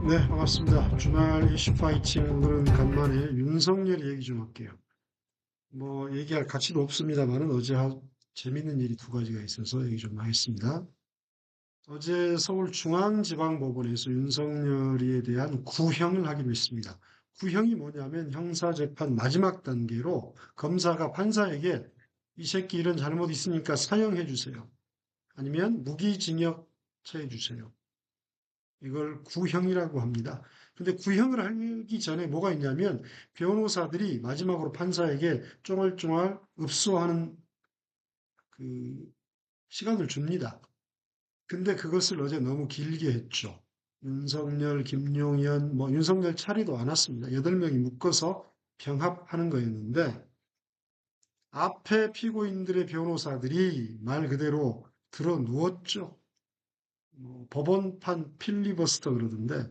네, 반갑습니다. 주말 이슈 파이팅 오늘은 간만에 윤석열 얘기 좀 할게요. 뭐 얘기할 가치도 없습니다만은 어제 재밌는 일이 두 가지가 있어서 얘기 좀 하겠습니다. 어제 서울중앙지방법원에서 윤석열에 대한 구형을 하기로 했습니다. 구형이 뭐냐면 형사재판 마지막 단계로 검사가 판사에게 이 새끼 이런 잘못 있으니까 사형해 주세요. 아니면 무기징역 처해 주세요. 이걸 구형이라고 합니다. 근데 구형을 하기 전에 뭐가 있냐면 변호사들이 마지막으로 판사에게 쫑알쫑알 읍소하는 그 시간을 줍니다. 근데 그것을 어제 너무 길게 했죠. 윤석열, 김용현, 뭐 윤석열 차례도 안 왔습니다. 8명이 묶어서 병합하는 거였는데 앞에 피고인들의 변호사들이 말 그대로 들어 누웠죠. 법원판 필리버스터 그러던데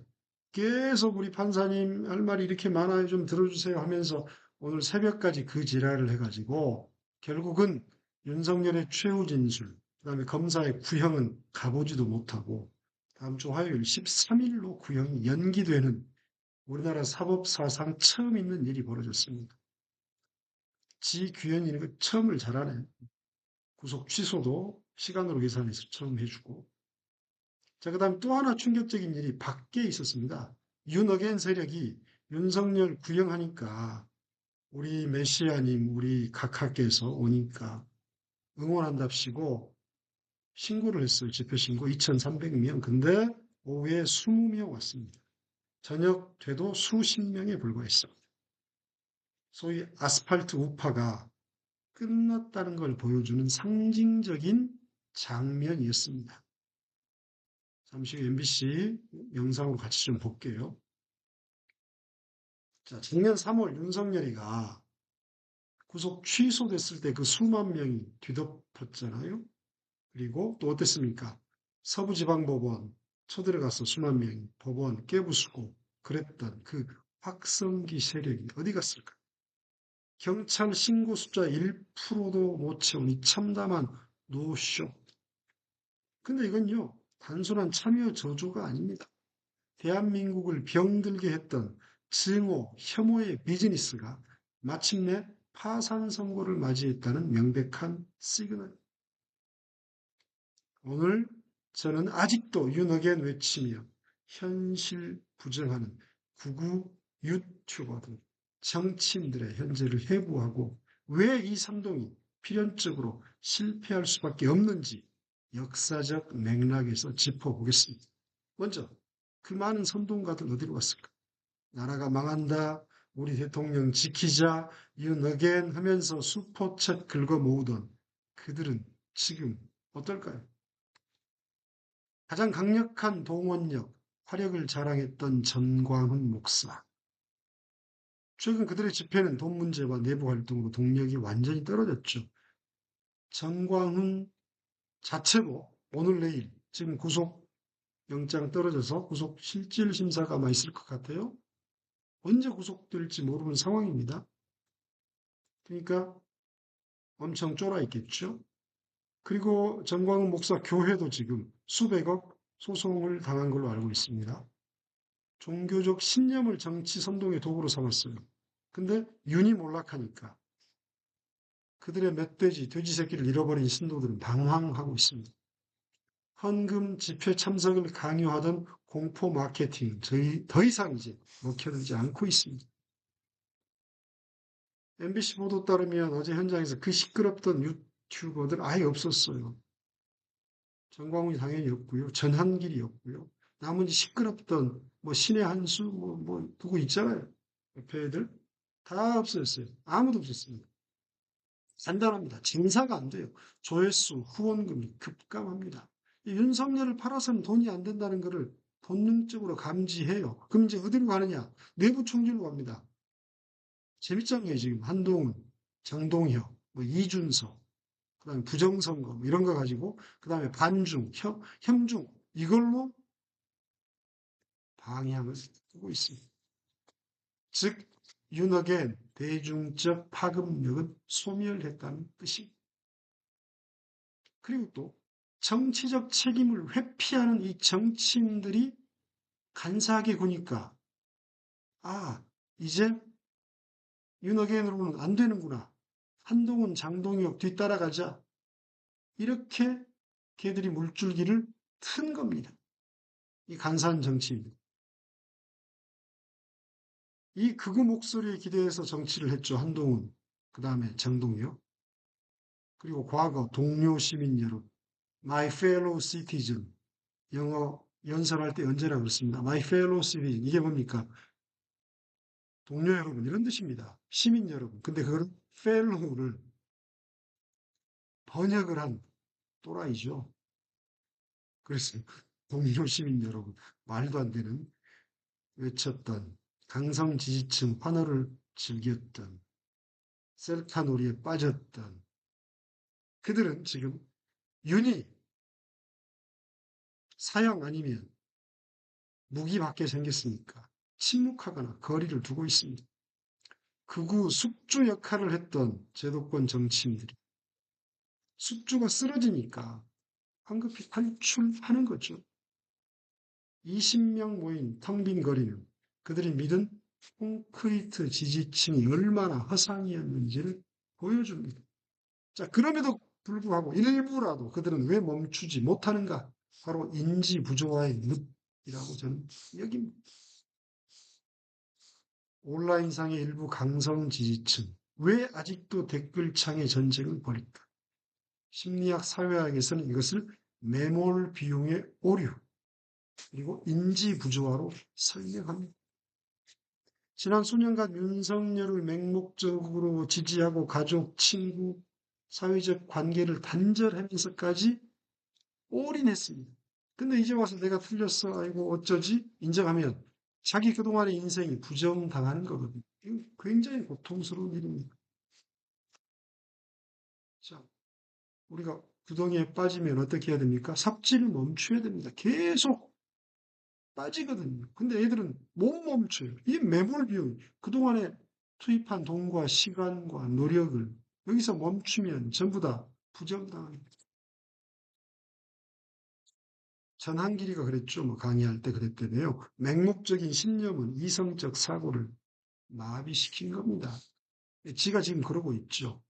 계속 우리 판사님 할 말이 이렇게 많아요. 좀 들어주세요 하면서 오늘 새벽까지 그 지랄을 해가지고 결국은 윤석열의 최후 진술, 그다음에 검사의 구형은 가보지도 못하고 다음 주 화요일 13일로 구형이 연기되는 우리나라 사법사상 처음 있는 일이 벌어졌습니다. 지규현이 그 처음을 잘하네. 구속 취소도 시간으로 계산해서 처음 해주고. 자, 그다음 또 하나 충격적인 일이 밖에 있었습니다. 윤어겐 세력이 윤석열 구형하니까 우리 메시아님, 우리 각하께서 오니까 응원한답시고 신고를 했어요. 집회 신고 2,300명. 근데 오후에 20명 왔습니다. 저녁 돼도 수십 명에 불과했습니다. 소위 아스팔트 우파가 끝났다는 걸 보여주는 상징적인 장면이었습니다. 잠시 후 MBC 영상으로 같이 좀 볼게요. 자, 작년 3월 윤석열이가 구속 취소됐을 때 그 수만 명이 뒤덮었잖아요. 그리고 또 어땠습니까? 서부지방법원 쳐들어가서 수만 명이 법원 깨부수고 그랬던 그 확성기 세력이 어디 갔을까? 경찰 신고 숫자 1%도 못 채운 이 참담한 노쇼. 근데 이건요, 단순한 참여 저조가 아닙니다. 대한민국을 병들게 했던 증오, 혐오의 비즈니스가 마침내 파산 선고를 맞이했다는 명백한 시그널. 오늘 저는 아직도 윤어겐 외치며 현실 부정하는 구구 유튜버들, 정치인들의 현재를 회부하고 왜 이 선동이 필연적으로 실패할 수밖에 없는지 역사적 맥락에서 짚어보겠습니다. 먼저 그 많은 선동가들 어디로 갔을까? 나라가 망한다, 우리 대통령 지키자, 윤어겐 하면서 슈퍼챗 긁어 모으던 그들은 지금 어떨까요? 가장 강력한 동원력, 화력을 자랑했던 전광훈 목사. 최근 그들의 집회는 돈 문제와 내부 활동으로 동력이 완전히 떨어졌죠. 전광훈 자체도 오늘 내일 지금 구속 영장 떨어져서 구속 실질 심사가 아마 있을 것 같아요. 언제 구속될지 모르는 상황입니다. 그러니까 엄청 쫄아 있겠죠. 그리고 전광훈 목사 교회도 지금 수백억 소송을 당한 걸로 알고 있습니다. 종교적 신념을 정치 선동의 도구로 삼았어요. 근데 윤이 몰락하니까 그들의 멧돼지, 돼지 새끼를 잃어버린 신도들은 방황하고 있습니다. 헌금 집회 참석을 강요하던 공포 마케팅, 더 이상 이제 먹혀들지 않고 있습니다. MBC 보도 따르면 어제 현장에서 그 시끄럽던 유튜버들 아예 없었어요. 정광훈이 당연히 없고요. 전한길이 없고요. 나머지 시끄럽던 뭐 신의 한수 뭐 누구 있잖아요. 옆에 애들 다 없어졌어요. 아무도 없었습니다. 간단합니다. 진사가 안 돼요. 조회수, 후원금이 급감합니다. 윤석열을 팔아서는 돈이 안 된다는 것을 본능적으로 감지해요. 그럼 이제 어디로 가느냐? 내부 총질로 갑니다. 재밌잖아요, 지금. 한동훈, 장동혁, 뭐 이준석, 그 다음에 부정선거, 뭐 이런 거 가지고, 그 다음에 반중, 혐중, 이걸로 방향을 쓰고 있습니다. 즉, 윤핵의 대중적 파급력은 소멸했다는 뜻입니다. 그리고 또 정치적 책임을 회피하는 이 정치인들이 간사하게 구니까 아, 이제 윤어게인으로는 안 되는구나. 한동훈, 장동혁 뒤따라가자. 이렇게 걔들이 물줄기를 튼 겁니다. 이 간사한 정치인들. 이 극우 목소리에 기대해서 정치를 했죠. 한동훈, 그 다음에 장동혁, 그리고 과거 동료 시민 여러분, My fellow citizen, 영어 연설할 때 언제나 그렇습니다. My fellow citizen, 이게 뭡니까? 동료 여러분, 이런 뜻입니다. 시민 여러분. 근데 그걸 fellow를 번역을 한 또라이죠. 그래서 동료 시민 여러분, 말도 안 되는 외쳤던 강성 지지층 환호를 즐겼던 셀카 놀이에 빠졌던 그들은 지금 윤이 사형 아니면 무기 받게 생겼으니까 침묵하거나 거리를 두고 있습니다. 극우 숙주 역할을 했던 제도권 정치인들이 숙주가 쓰러지니까 황급히 탈출하는 거죠. 20명 모인 텅 빈 거리는 그들이 믿은 콘크리트 지지층이 얼마나 허상이었는지를 보여줍니다. 자, 그럼에도 불구하고 일부라도 그들은 왜 멈추지 못하는가? 바로 인지 부조화의 늪이라고 저는 여깁니다. 온라인상의 일부 강성 지지층, 왜 아직도 댓글창의 전쟁을 벌일까? 심리학, 사회학에서는 이것을 매몰 비용의 오류, 그리고 인지 부조화로 설명합니다. 지난 수년간 윤석열을 맹목적으로 지지하고 가족, 친구, 사회적 관계를 단절하면서까지 올인했습니다. 근데 이제 와서 내가 틀렸어. 아이고, 어쩌지? 인정하면 자기 그동안의 인생이 부정당하는 거거든요. 이거 굉장히 고통스러운 일입니다. 자, 우리가 구덩이에 빠지면 어떻게 해야 됩니까? 삽질을 멈춰야 됩니다. 계속 빠지거든요. 근데 애들은 못 멈춰요. 이 매몰 비용, 그동안에 투입한 돈과 시간과 노력을 여기서 멈추면 전부 다 부정당합니다. 전한길이가 그랬죠. 뭐 강의할 때 그랬대요. 맹목적인 신념은 이성적 사고를 마비시킨 겁니다. 지가 지금 그러고 있죠.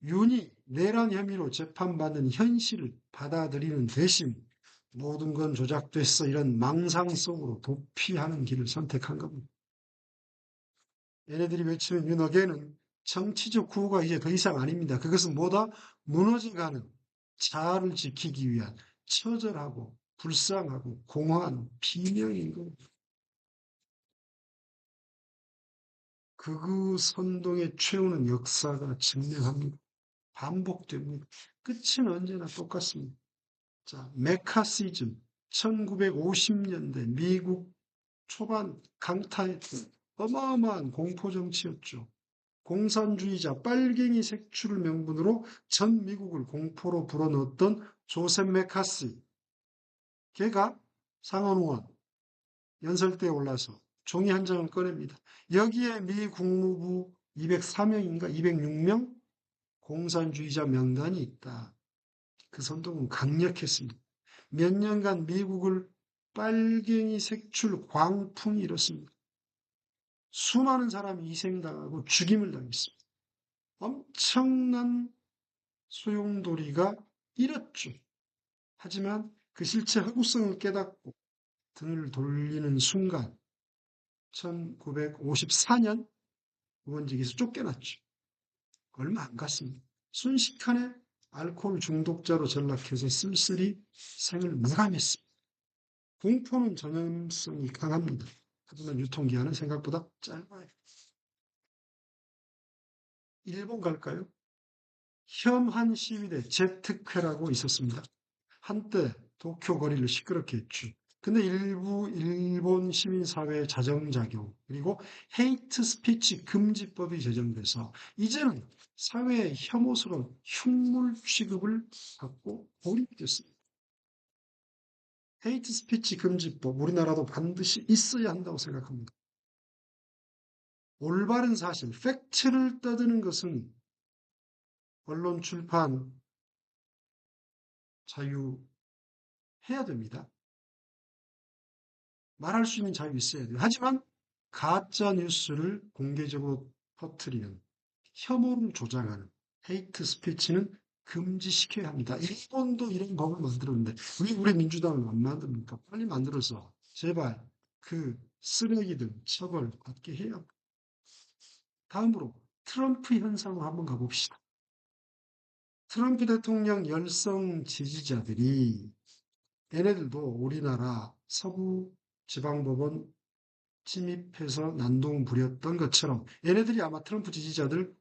윤이 내란 혐의로 재판받는 현실을 받아들이는 대신 모든 건 조작됐어 이런 망상 속으로 도피하는 길을 선택한 겁니다. 얘네들이 외치는 윤어게는 정치적 구호가 이제 더 이상 아닙니다. 그것은 뭐다? 무너져가는 자아를 지키기 위한 처절하고 불쌍하고 공허한 비명인 겁니다. 극우 선동의 최후는 역사가 증명합니다. 반복됩니다. 끝은 언제나 똑같습니다. 자, 메카시즘, 1950년대 미국 초반 강타했던 어마어마한 공포정치였죠. 공산주의자 빨갱이 색출을 명분으로 전 미국을 공포로 불어넣었던 조셉 메카시. 걔가 상원의원 연설대에 올라서 종이 한 장을 꺼냅니다. 여기에 미 국무부 204명인가 206명 공산주의자 명단이 있다. 그 선동은 강력했습니다. 몇 년간 미국을 빨갱이 색출 광풍이 일었습니다. 수많은 사람이 희생당하고 죽임을 당했습니다. 엄청난 소용돌이가 일었죠. 하지만 그 실체 허구성을 깨닫고 등을 돌리는 순간 1954년 의원직에서 쫓겨났죠. 얼마 안 갔습니다. 순식간에 알코올 중독자로 전락해서 쓸쓸히 생을 마감했습니다. 공포는 전염성이 강합니다. 하지만 유통기한은 생각보다 짧아요. 일본 갈까요? 혐한 시위대 제트쾌라고 있었습니다. 한때 도쿄 거리를 시끄럽게 했죠. 근데 일부 일본 시민사회의 자정작용, 그리고 헤이트 스피치 금지법이 제정돼서 이제는 사회의 혐오스러운 흉물 취급을 받고 고립됐습니다. 헤이트 스피치 금지법, 우리나라도 반드시 있어야 한다고 생각합니다. 올바른 사실, 팩트를 떠드는 것은 언론 출판 자유해야 됩니다. 말할 수 있는 자유 있어야 돼요. 하지만 가짜 뉴스를 공개적으로 퍼뜨리는, 혐오를 조장하는 헤이트 스피치는 금지시켜야 합니다. 일본도 이런 법을 만들었는데 왜 우리 민주당은 안 만듭니까? 빨리 만들어서 제발 그 쓰레기들 처벌받게 해야 합니다. 다음으로 트럼프 현상으로 한번 가봅시다. 트럼프 대통령 열성 지지자들이 얘네들도 우리나라 서부 지방법원 침입해서 난동 부렸던 것처럼 얘네들이 아마 트럼프 지지자들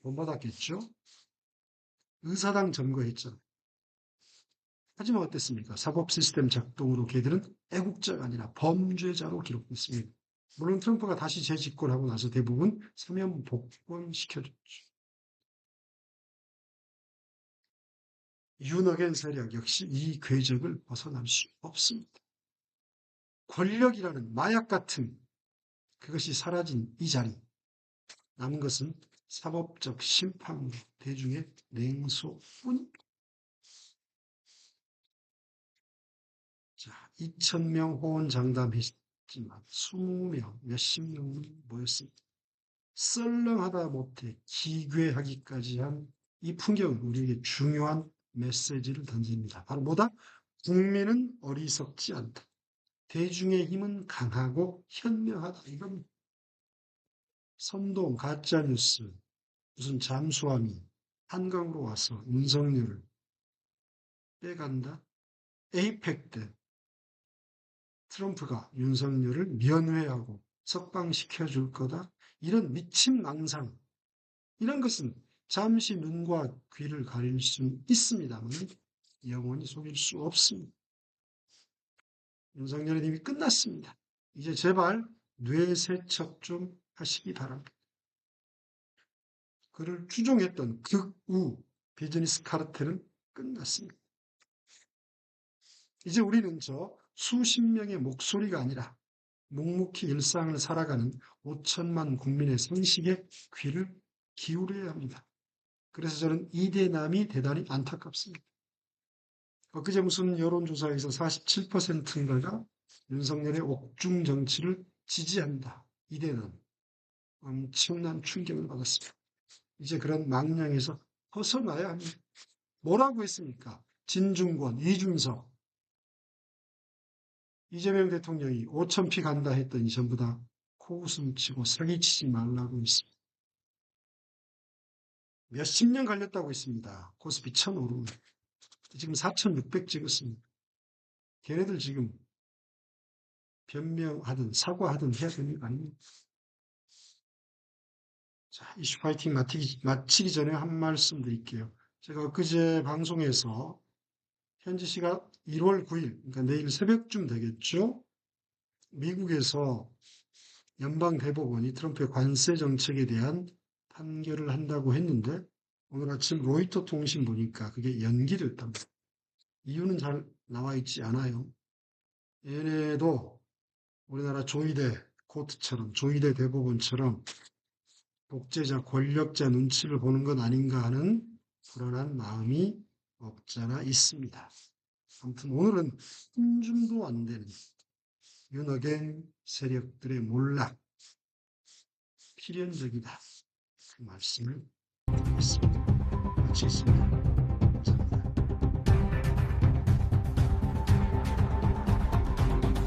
본받았겠죠? 의사당 점거했잖아요. 하지만 어땠습니까? 사법 시스템 작동으로 걔들은 애국자가 아니라 범죄자로 기록됐습니다. 물론 트럼프가 다시 재집권하고 나서 대부분 사면 복권시켜줬죠. 윤어겐 세력 역시 이 궤적을 벗어날 수 없습니다. 권력이라는 마약 같은 그것이 사라진 이 자리, 남은 것은 사법적 심판으로 대중의 냉소뿐. 자, 2,000명 호언장담했지만 20명, 몇십 명은 모였습니다. 썰렁하다 못해 기괴하기까지 한 이 풍경은 우리에게 중요한 메시지를 던집니다. 바로 뭐다? 국민은 어리석지 않다. 대중의 힘은 강하고 현명하다. 이건 선동, 가짜뉴스, 무슨 잠수함이 한강으로 와서 윤석열을 빼간다? 에이펙 때 트럼프가 윤석열을 면회하고 석방시켜줄 거다? 이런 미친 망상, 이런 것은 잠시 눈과 귀를 가릴 수 있습니다만 영원히 속일 수 없습니다. 윤석열은 이미 끝났습니다. 이제 제발 뇌세척 좀 하시기 바랍니다. 그를 추종했던 극우 비즈니스 카르텔은 끝났습니다. 이제 우리는 저 수십 명의 목소리가 아니라 묵묵히 일상을 살아가는 5천만 국민의 상식에 귀를 기울여야 합니다. 그래서 저는 이대남이 대단히 안타깝습니다. 엊그제 무슨 여론조사에서 47%인가가 윤석열의 옥중 정치를 지지한다. 이대남. 엄청난 충격을 받았습니다. 이제 그런 망령에서 벗어나야 합니다. 뭐라고 했습니까? 진중권, 이준석, 이재명 대통령이 5,000피 간다 했더니 전부 다 코웃음 치고 사기치지 말라고 했습니다. 몇십 년 걸렸다고 했습니다. 코스피 1,000 지금 4,600 찍었습니다. 걔네들 지금 변명하든 사과하든 해야 되는 거 아닙니까? 자, 이슈 파이팅 마치기 전에 한 말씀 드릴게요. 제가 엊그제 방송에서 현지 시각 1월 9일, 그러니까 내일 새벽쯤 되겠죠? 미국에서 연방대법원이 트럼프의 관세 정책에 대한 판결을 한다고 했는데 오늘 아침 로이터 통신 보니까 그게 연기됐답니다. 이유는 잘 나와 있지 않아요. 얘네도 우리나라 조이대 코트처럼 조이대 대법원처럼 독재자 권력자 눈치를 보는 것 아닌가 하는 불안한 마음이 없잖아 있습니다. 아무튼 오늘은 한 줌도 안 되는 윤어겐 세력들의 몰락 필연적이다. 그 말씀을 드리겠습니다. 마치겠습니다.